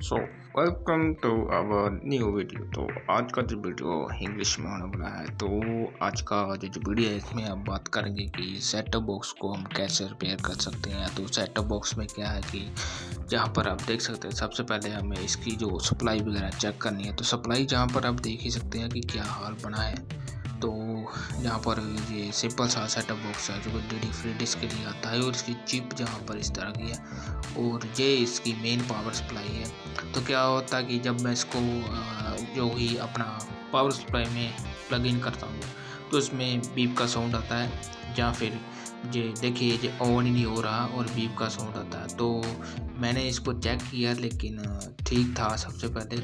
So welcome to our new video. तो आज का जो वीडियो इंग्लिश में होने वाला है, तो आज का जो वीडियो है इसमें हम बात करेंगे कि सेटअप बॉक्स को हम कैसे रिपेयर कर सकते हैं। तो सेटअप बॉक्स में क्या है कि जहाँ पर आप देख सकते हैं, सबसे पहले हमें इसकी जो सप्लाई वगैरह चेक करनी है। तो सप्लाई जहाँ पर आप देख ही सकते हैं कि क्या हाल बना है। तो यहाँ पर ये सिंपल सा सेटअप बॉक्स है जो डी फ्री डिस्क के लिए आता है, और इसकी चिप जहाँ पर इस तरह की है, और ये इसकी मेन पावर सप्लाई है। तो क्या होता है कि जब मैं इसको जो ही अपना पावर सप्लाई में प्लग इन करता हूँ तो इसमें बीप का साउंड आता है, या फिर ये देखिए ये ऑन ही नहीं हो रहा और बीप का साउंड आता है। तो मैंने इसको चेक किया, लेकिन ठीक था। सबसे पहले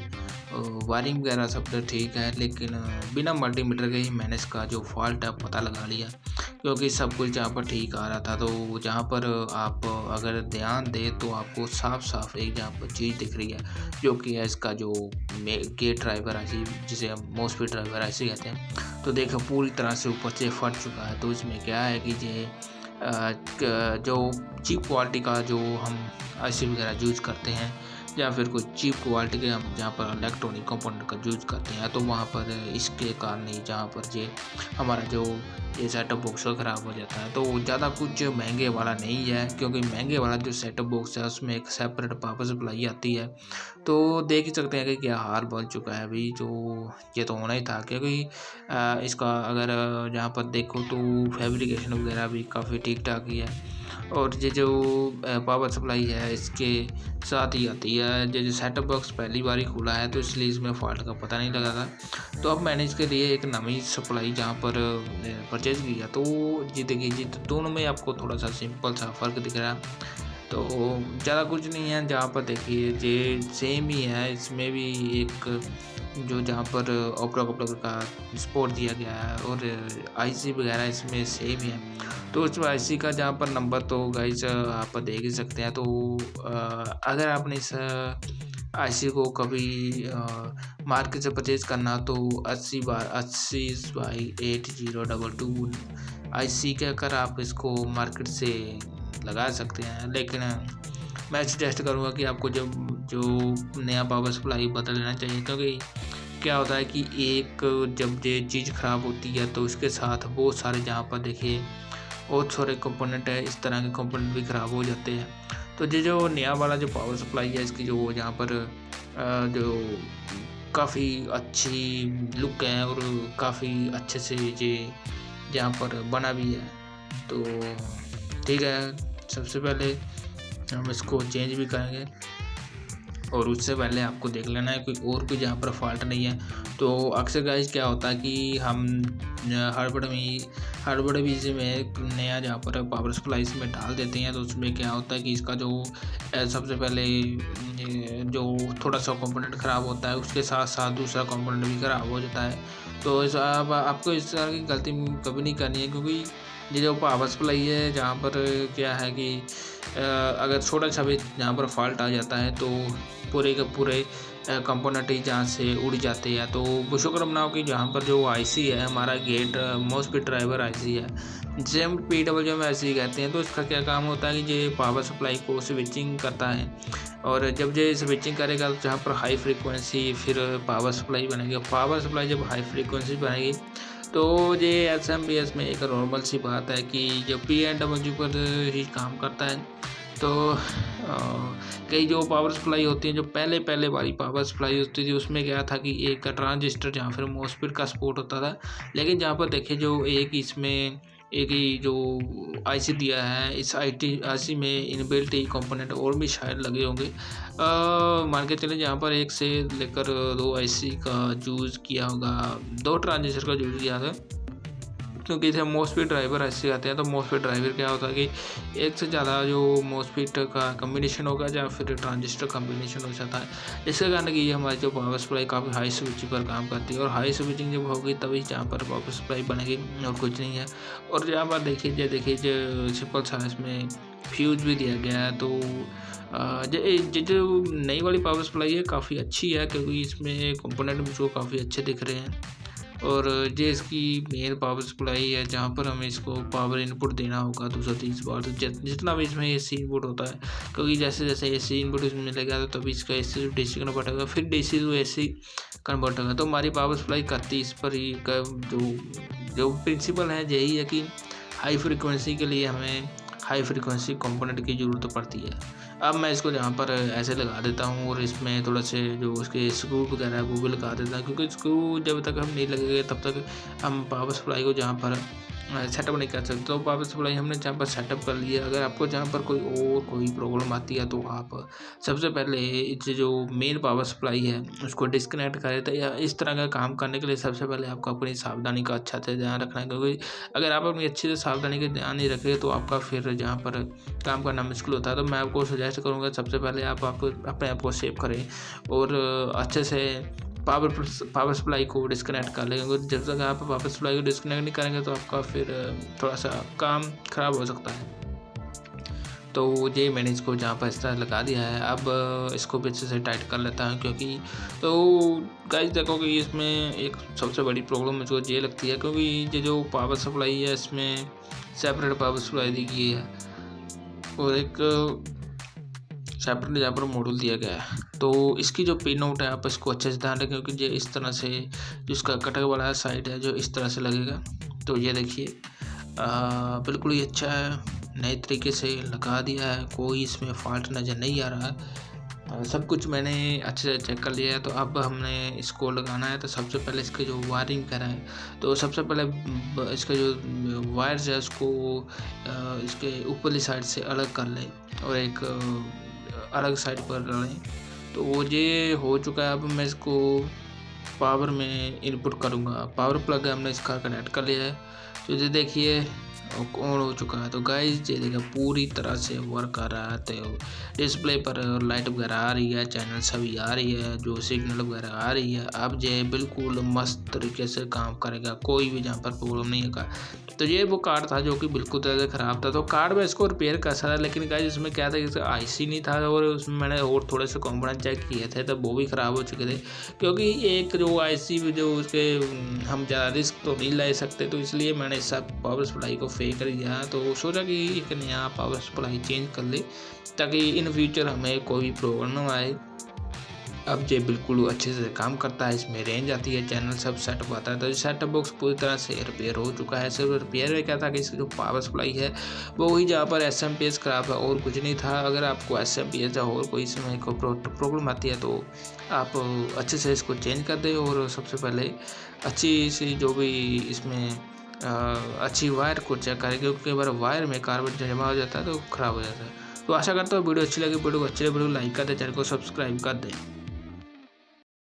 वायरिंग वगैरह सब तो ठीक है, लेकिन बिना मल्टीमीटर के ही मैंने इसका जो फॉल्ट है पता लगा लिया, क्योंकि सब कुछ जहाँ पर ठीक आ रहा था। तो जहाँ पर आप अगर ध्यान दें तो आपको साफ साफ एक जहाँ पर चीज़ दिख रही है, जो कि है इसका जो गेट ड्राइवर ऐसी, जिसे हम मॉसफेट ड्राइवर ऐसे कहते हैं। तो देखो पूरी तरह से ऊपर से फट चुका है। तो इसमें क्या है कि ये जो चीप क्वालिटी का जो हम आईसी वगैरह यूज करते हैं, या फिर कोई चीप क्वालिटी के हम जहाँ पर इलेक्ट्रॉनिक कंपोनेंट का यूज करते हैं, तो वहाँ पर इसके कारण ही जहाँ पर ये हमारा जो ये सेटअप बॉक्स ख़राब हो जाता है। तो ज़्यादा कुछ महंगे वाला नहीं है, क्योंकि महंगे वाला जो सेटअप बॉक्स है उसमें एक सेपरेट पावर सप्लाई आती है। तो देख ही सकते हैं कि क्या हाल बन चुका है अभी। जो ये तो होना ही था, क्योंकि इसका अगर जहाँ पर देखो तो फैब्रिकेशन वगैरह भी काफ़ी ठीक ठाक ही है, और ये जो पावर सप्लाई है इसके साथ ही आती है। ये जो सेटअप बॉक्स पहली बार ही खुला है, तो इसलिए इसमें फॉल्ट का पता नहीं लगा था। तो अब मैंने इसके लिए एक नई सप्लाई जहाँ पर परचेज़ किया, तो ये देखिए जी, तो दोनों में आपको थोड़ा सा सिंपल सा फ़र्क दिख रहा है। तो ज़्यादा कुछ नहीं है, जहाँ पर देखिए ये सेम ही है। इसमें भी एक जो जहाँ पर ऑपरा कपड़ा का स्पोर्ट दिया गया है, और आईसी वगैरह इसमें सेम ही है। तो उस आईसी का जहाँ पर नंबर तो गाइस आप देख ही सकते हैं। तो अगर आपने इस आईसी को कभी मार्केट से परचेज़ करना, तो 80/80/8022 आईसी कहकर आप इसको मार्केट से लगा सकते हैं। लेकिन मैं सजेस्ट करूँगा कि आपको जब जो नया पावर सप्लाई बदल लेना चाहिए, क्योंकि क्या होता है कि एक जब ये चीज़ ख़राब होती है तो उसके साथ बहुत सारे जहाँ पर देखिए बहुत सारे कंपोनेंट है, इस तरह के कंपोनेंट भी ख़राब हो जाते हैं। तो ये जो नया वाला जो पावर सप्लाई है, इसकी जो यहाँ पर जो काफ़ी अच्छी लुक है, और काफ़ी अच्छे से ये यहाँ पर बना भी है। तो ठीक है, सबसे पहले हम इसको चेंज भी करेंगे, और उससे पहले आपको देख लेना है कोई और कोई जहाँ पर फॉल्ट नहीं है। तो अक्सर गाइस क्या होता है कि हम हड़बड़ी में एक नया जहाँ पर पावर सप्लाई इसमें डाल देते हैं, तो उसमें क्या होता है कि इसका जो सबसे पहले जो थोड़ा सा कंपोनेंट ख़राब होता है, उसके साथ साथ दूसरा कंपोनेंट भी ख़राब हो जाता है। तो आपको इस तरह की गलती कभी नहीं करनी है, क्योंकि ये जो पावर सप्लाई है, जहाँ पर क्या है कि अगर छोटा सा भी जहाँ पर फॉल्ट आ जाता है, तो पूरे के पूरे कंपोनेंट ही जहाँ से उड़ जाते हैं। तो शुक्र मनाओ कि जहाँ पर जो आईसी है हमारा गेट मॉसफेट ड्राइवर आईसी है, जिसे हम PWM में आईसी कहते हैं। तो इसका क्या काम होता है कि ये पावर सप्लाई को स्विचिंग करता है, और जब ये स्विचिंग करेगा तो जहाँ पर हाई फ्रीक्वेंसी फिर पावर सप्लाई बनेगी। पावर सप्लाई जब हाई फ्रीक्वेंसी बनेगी, तो ये SMPS में एक नॉर्मल सी बात है कि जो PNW पर ही काम करता है। तो कई जो पावर सप्लाई होती है, जो पहले वाली पावर सप्लाई होती थी, उसमें क्या था कि एक ट्रांजिस्टर जहाँ फिर मॉसफेट का सपोर्ट होता था। लेकिन जहाँ पर देखिए जो एक इसमें एक ही जो आईसी दिया है, इस आईसी में इनबिल्ट ही कंपोनेंट और भी शायद लगे होंगे। मान के चले जहाँ पर एक से लेकर 2 आईसी का यूज़ किया होगा, 2 ट्रांजिस्टर का यूज़ किया था, क्योंकि इसे मॉसफेट ड्राइवर ऐसे कहते हैं। तो मॉसफेट ड्राइवर क्या होता है कि एक से ज़्यादा जो मॉसफेट का कम्बिनेशन होगा, या फिर ट्रांजिस्टर कम्बिनेशन हो जाता है। इसके कारण कि हमारी जो पावर सप्लाई काफ़ी हाई स्विचिंग पर काम करती है, और हाई स्विचिंग जब होगी तभी जहाँ पर पावर सप्लाई बनेगी, और कुछ नहीं है। और जहाँ पर देखिए जो सिंपल सा इसमें फ्यूज भी दिया गया है। तो जो नई वाली पावर सप्लाई है काफ़ी अच्छी है, क्योंकि इसमें कंपोनेंट मुझको काफ़ी अच्छे दिख रहे हैं। और ये इसकी मेन पावर सप्लाई है जहाँ पर हमें इसको पावर इनपुट देना होगा 230 वाट। तो जितना भी इसमें एसी इनपुट होता है, क्योंकि जैसे जैसे एसी इनपुट इसमें मिलेगा तो तभी इसका एसी टू डीसी कन्वर्ट होगा, फिर डीसी टू एसी कन्वर्ट होगा। तो हमारी पावर सप्लाई करती इस पर ही का जो जो प्रिंसिपल है यही है कि हाई फ्रिक्वेंसी के लिए हमें हाई फ्रिक्वेंसी कंपोनेंट की ज़रूरत पड़ती है। अब मैं इसको जहाँ पर ऐसे लगा देता हूँ और इसमें थोड़ा से जो उसके स्क्रू वगैरह है वो भी लगा देता हूँ, क्योंकि स्क्रू जब तक हम नहीं लगेंगे तब तक हम पावर सप्लाई को जहाँ पर सेटअप नहीं कर सकते। तो पावर सप्लाई हमने जहाँ पर सेटअप कर लिया। अगर आपको जहाँ पर कोई प्रॉब्लम आती है तो आप सबसे पहले जो मेन पावर सप्लाई है उसको डिस्कनेक्ट कर देते हैं। या इस तरह का काम करने के लिए सबसे पहले आपको अपनी सावधानी का अच्छा से ध्यान रखना है, क्योंकि अगर आप अपनी अच्छी से सावधानी का ध्यान नहीं रखें तो आपका फिर जहाँ पर काम करना मुश्किल होता है। तो मैं आपको सजेस्ट करूँगा सबसे पहले आप अपने आप को सेव करें और अच्छे से पावर सप्लाई को डिस्कनेक्ट कर लेंगे। जब तक आप पावर सप्लाई को डिस्कनेक्ट नहीं करेंगे तो आपका फिर थोड़ा सा काम ख़राब हो सकता है। तो ये मैंने इसको जहाँ पर इस तरह लगा दिया है। अब इसको पीछे से टाइट कर लेता हूँ, क्योंकि तो गाइस देखो कि इसमें एक सबसे बड़ी प्रॉब्लम मुझको ये लगती है, क्योंकि ये जो पावर सप्लाई है इसमें सेपरेट पावर सप्लाई दी गई है और एक सेपरेट यहाँ पर मॉडल दिया गया है। तो इसकी जो पिन आउट है आप इसको अच्छे से ध्यान रखें, क्योंकि ये इस तरह से जो इसका कटर वाला साइड है जो इस तरह से लगेगा। तो ये देखिए बिल्कुल ही अच्छा है, नए तरीके से लगा दिया है, कोई इसमें फॉल्ट नज़र नहीं आ रहा है। सब कुछ मैंने अच्छे से चेक कर लिया है। तो अब हमने इसको लगाना है। तो सबसे पहले इसके जो वायरिंग कर रहा है, तो सबसे पहले इसका जो वायर्स है उसको इसके ऊपरली साइड से अलग कर लें और एक अलग साइड पर डालें। तो वो ये हो चुका है। अब मैं इसको पावर में इनपुट करूँगा। पावर प्लग हमने इसका कनेक्ट कर लिया है। तो ये देखिए ऑन हो चुका है। तो गाइस ये देखिए पूरी तरह से वर्क कर रहा है। तो डिस्प्ले पर लाइट वगैरह आ रही है, चैनल सभी आ रही है, जो सिग्नल वगैरह आ रही है। अब ये बिल्कुल मस्त तरीके से काम करेगा, कोई भी जहाँ पर प्रॉब्लम नहीं होगा। तो ये वो कार्ड था जो कि बिल्कुल तरह से ख़राब था। तो कार्ड में इसको रिपेयर कर सकता, लेकिन गाइस इसमें क्या था कि इसका आईसी नहीं था और उसमें मैंने और थोड़े से कंपोनेंट चेक किए थे तो वो भी ख़राब हो चुके थे, क्योंकि एक जो आईसी जो उसके हम ज़्यादा रिस्क तो नहीं ले सकते। तो इसलिए मैंने सब पावर सप्लाई को फेंक कर दिया। तो सोचा कि एक नया पावर सप्लाई चेंज कर ले ताकि इन फ्यूचर हमें कोई प्रॉब्लम ना आए। अब ये बिल्कुल अच्छे से काम करता है, इसमें रेंज आती है, चैनल सब सेटअप आता है। तो सेटअप बॉक्स पूरी तरह से रिपेयर हो चुका है। सिर्फ रिपेयर में क्या था कि इसकी जो पावर सप्लाई है वो ही जहाँ पर एसएमपीएस खराब है और कुछ नहीं था। अगर आपको एसएमपीएस या और कोई इसमें कोई प्रॉब्लम आती है तो आप अच्छे से इसको चेंज कर दें। और सबसे पहले अच्छी सी जो भी इसमें अच्छी वायर को चेक करें, क्योंकि कई बार वायर में कार्बन जमा हो जाता है तो ख़राब हो जाता है। तो आशा करता हूँ वीडियो अच्छी लगी। वीडियो को लाइक कर दें, चैनल को सब्सक्राइब कर दें।